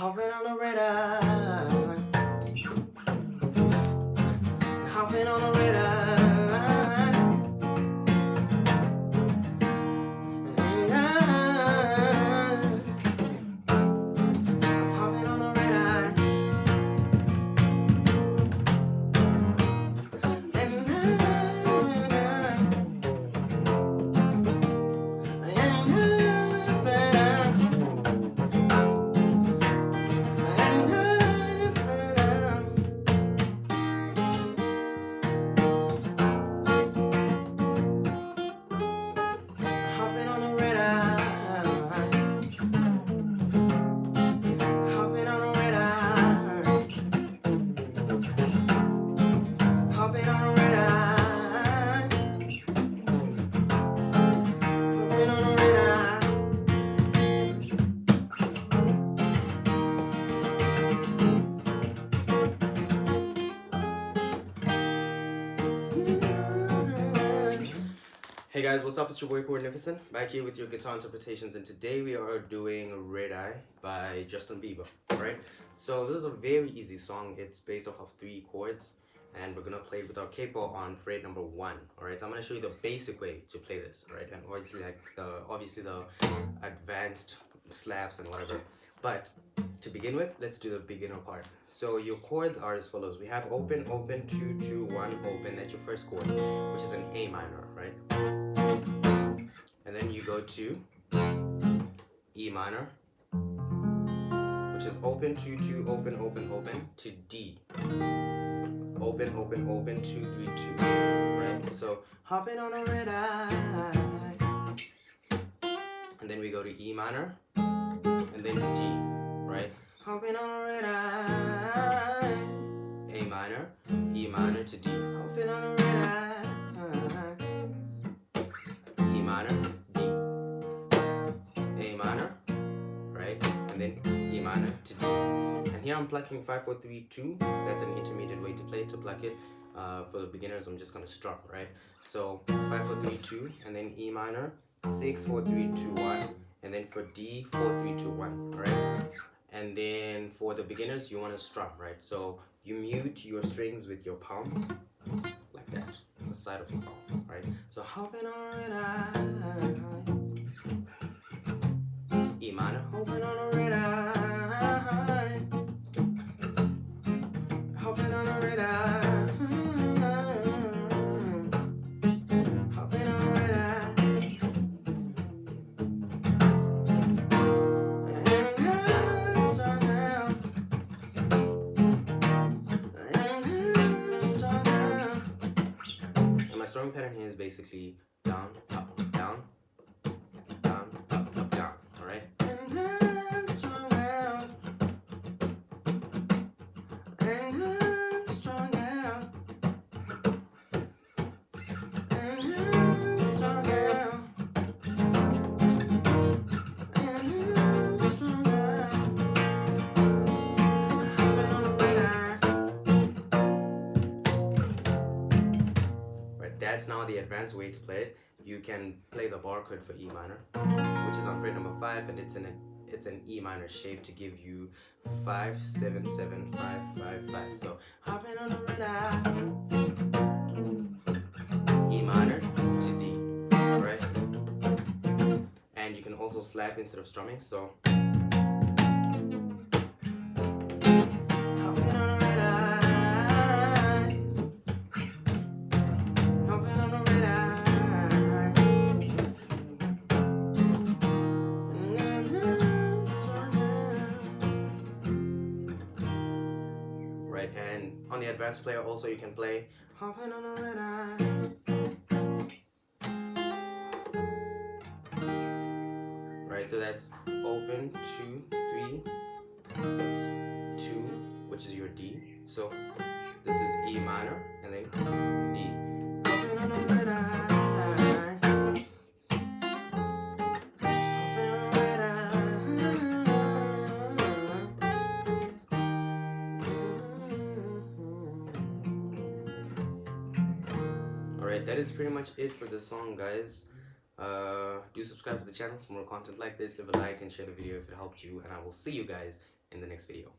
Hopping on the red eye, hopping on the red eye. Hey guys, what's up? It's your boy Coordinificent, back here with your guitar interpretations, and today we are doing Red Eye by Justin Bieber, right? So this is a very easy song. It's based off of 3 chords, and we're gonna play it with our capo on fret number 1, alright? So I'm gonna show you the basic way to play this, right? And obviously the advanced slaps and whatever. But to begin with, let's do the beginner part. So your chords are as follows. We have open, open, 2, 2, 1, open. That's your first chord, which is an A minor, right? And then you go to E minor, which is open, 2, 2, open, open, open, to D. Open, open, open, 2, 3, 2, right? So hopping on a red eye. And then we go to E minor, and then D, right? Hopping on a red eye. A minor, E minor to D. Hopping on a red eye. E minor, D. A minor, right? And then E minor to D. And here I'm plucking 5, 4, 3, 2. That's an intermediate way to play it, to pluck it. For the beginners, I'm just gonna strum, right? So 5, 4, 3, 2, and then E minor, 6, 4, 3, 2, 1, and then for D, 4, 3, 2, 1, right? And then for the beginners, you want to strum, right? So you mute your strings with your palm, like that, on the side of your palm, right? So hopping on a red eye, E minor, hopping on a red eye, hopping on a red eye. Strumming pattern here is basically down, up, down, down, up, down, alright? And I'm strung out, and I'm strung out, and I'm strung out, and I'm strung out, hopping on a red eye. That's now the advanced way to play it. You can play the bar chord for E minor, which is on fret number 5, and it's an E minor shape to give you 5, 7, 7, 5, 5, 5. So hopping on a red eye, E minor to D, right? And you can also slap instead of strumming. So hopping on a red eye. Right, and on the advanced player also you can play hopping on a red eye. Right, so that's open, 2, 3, 2, which is your D. So this is E minor and then D. Hopping on a red eye. Alright, that is pretty much it for this song, guys. Do subscribe to the channel for more content like this. Leave a like and share the video if it helped you, and I will see you guys in the next video.